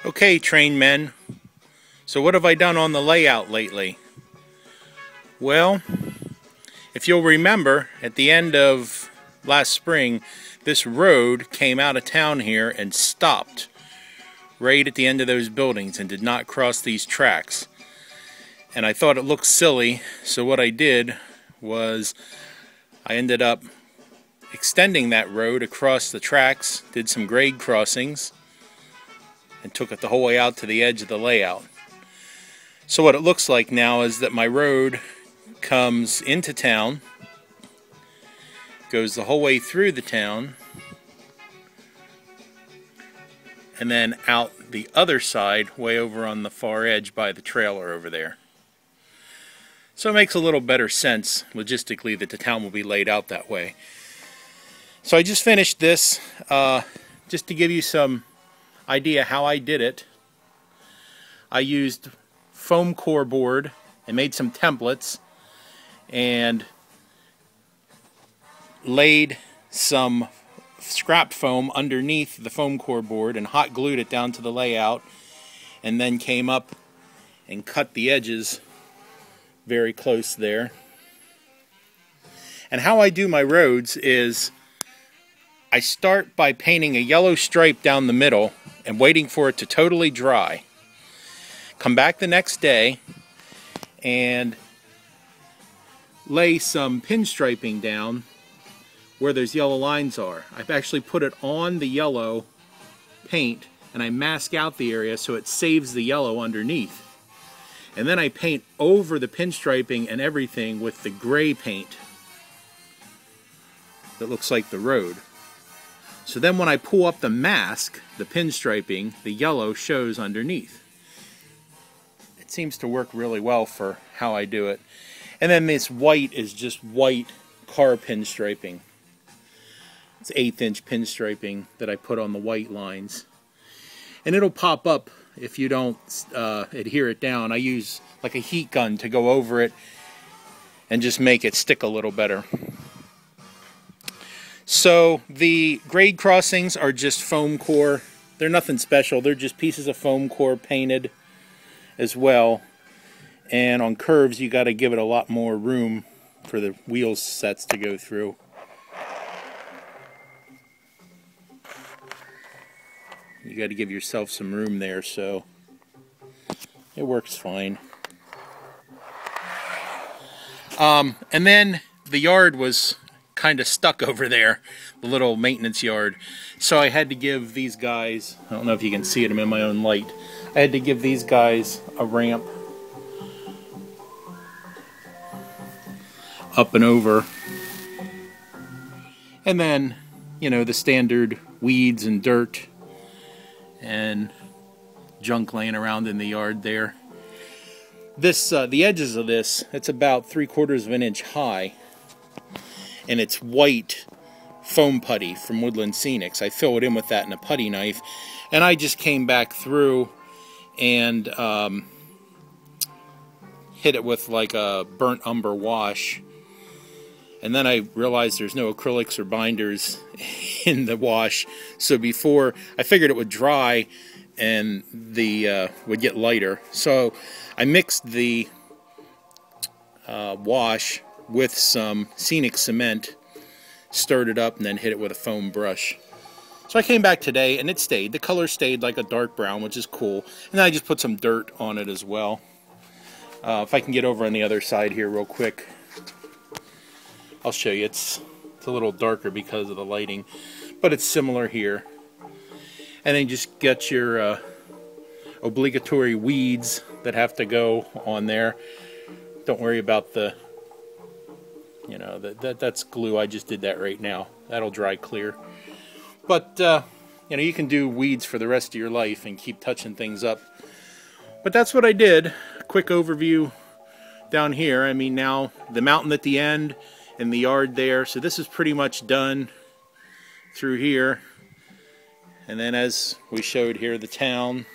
Okay, train men, so what have I done on the layout lately? Well, if you'll remember, at the end of last spring, this road came out of town here and stopped right at the end of those buildings and did not cross these tracks. And I thought it looked silly, so what I did was I ended up extending that road across the tracks, did some grade crossings, and took it the whole way out to the edge of the layout. So what it looks like now is that my road comes into town, goes the whole way through the town, and then out the other side, way over on the far edge by the trailer over there. So it makes a little better sense logistically that the town will be laid out that way. So I just finished this just to give you some idea how I did it. I used foam core board and made some templates and laid some scrap foam underneath the foam core board and hot glued it down to the layout, and then came up and cut the edges very close there. And how I do my roads is I start by painting a yellow stripe down the middle and waiting for it to totally dry. Come back the next day and lay some pinstriping down where those yellow lines are. I've actually put it on the yellow paint and I mask out the area so it saves the yellow underneath. And then I paint over the pinstriping and everything with the gray paint that looks like the road. So then when I pull up the mask, the pinstriping, the yellow shows underneath. It seems to work really well for how I do it. And then this white is just white car pinstriping. It's 1/8 inch pinstriping that I put on the white lines. And it'll pop up if you don't adhere it down. I use like a heat gun to go over it and just make it stick a little better. So the grade crossings are just foam core. They're nothing special. They're just pieces of foam core painted as well. And on curves you got to give it a lot more room for the wheel sets to go through. You got to give yourself some room there, so it works fine. And then the yard was kind of stuck over there, the little maintenance yard. So I had to give these guys, I don't know if you can see it, I'm in my own light. I had to give these guys a ramp up and over. And then, you know, the standard weeds and dirt and junk laying around in the yard there. This, the edges of this, it's about 3/4 of an inch high, and it's white foam putty from Woodland Scenics. I fill it in with that in a putty knife, and I just came back through and hit it with like a burnt umber wash. And then I realized there's no acrylics or binders in the wash, so before I figured it would dry and the would get lighter. So I mixed the wash with some scenic cement, stirred it up, and then hit it with a foam brush. So I came back today and it stayed. The color stayed like a dark brown, which is cool. And then I just put some dirt on it as well. If I can get over on the other side here real quick, I'll show you. It's a little darker because of the lighting, but it's similar here. And then just get your obligatory weeds that have to go on there. Don't worry about the, you know, that's glue. I just did that right now. That'll dry clear. But you know, you can do weeds for the rest of your life and keep touching things up. But that's what I did. A quick overview down here. I mean, now the mountain at the end and the yard there. So this is pretty much done through here. And then as we showed here, the town.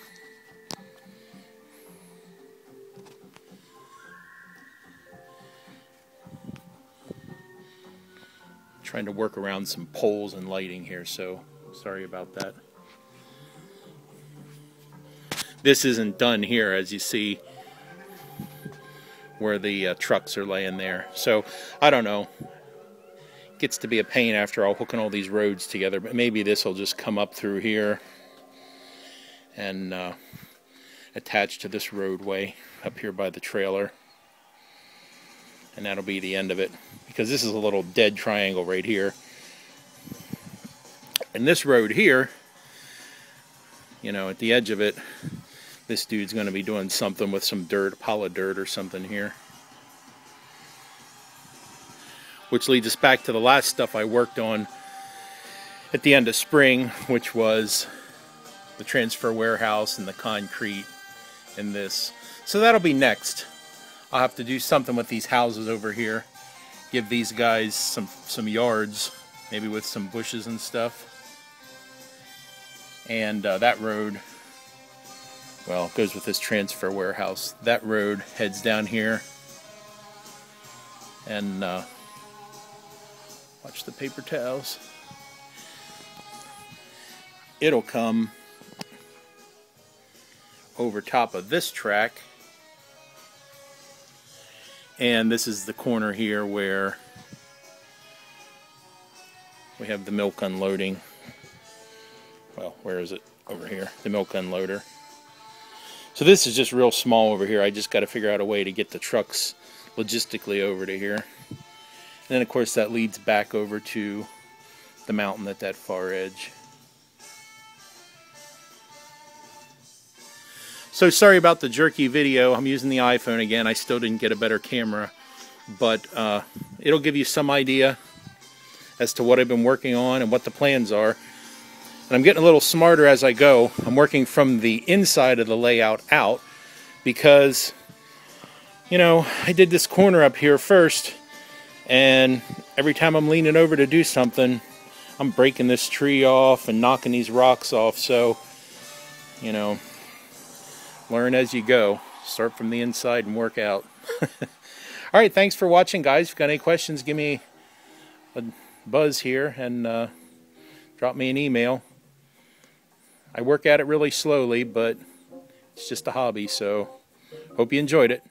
Trying to work around some poles and lighting here, so sorry about that. This isn't done here, as you see where the trucks are laying there. So I don't know. It gets to be a pain after all hooking all these roads together, but maybe this will just come up through here and attach to this roadway up here by the trailer, and that'll be the end of it, because this is a little dead triangle right here. And this road here, you know, at the edge of it, this dude's going to be doing something with some dirt, a pile of dirt or something here. Which leads us back to the last stuff I worked on at the end of spring, which was the transfer warehouse and the concrete and this. So that'll be next. I'll have to do something with these houses over here. Give these guys some yards, maybe with some bushes and stuff. And that road, well, it goes with this transfer warehouse. That road heads down here. And watch the paper towels. It'll come over top of this track. And this is the corner here where we have the milk unloading. Well, where is it? Over here, the milk unloader. So this is just real small over here. I just got to figure out a way to get the trucks logistically over to here. And then of course that leads back over to the mountain at that far edge. So sorry about the jerky video. I'm using the iPhone again. I still didn't get a better camera, but it'll give you some idea as to what I've been working on and what the plans are. And I'm getting a little smarter as I go. I'm working from the inside of the layout out because, you know, I did this corner up here first, and every time I'm leaning over to do something, I'm breaking this tree off and knocking these rocks off. So, you know, learn as you go. Start from the inside and work out. Alright, thanks for watching, guys. If you've got any questions, give me a buzz here and drop me an email. I work at it really slowly, but it's just a hobby, so hope you enjoyed it.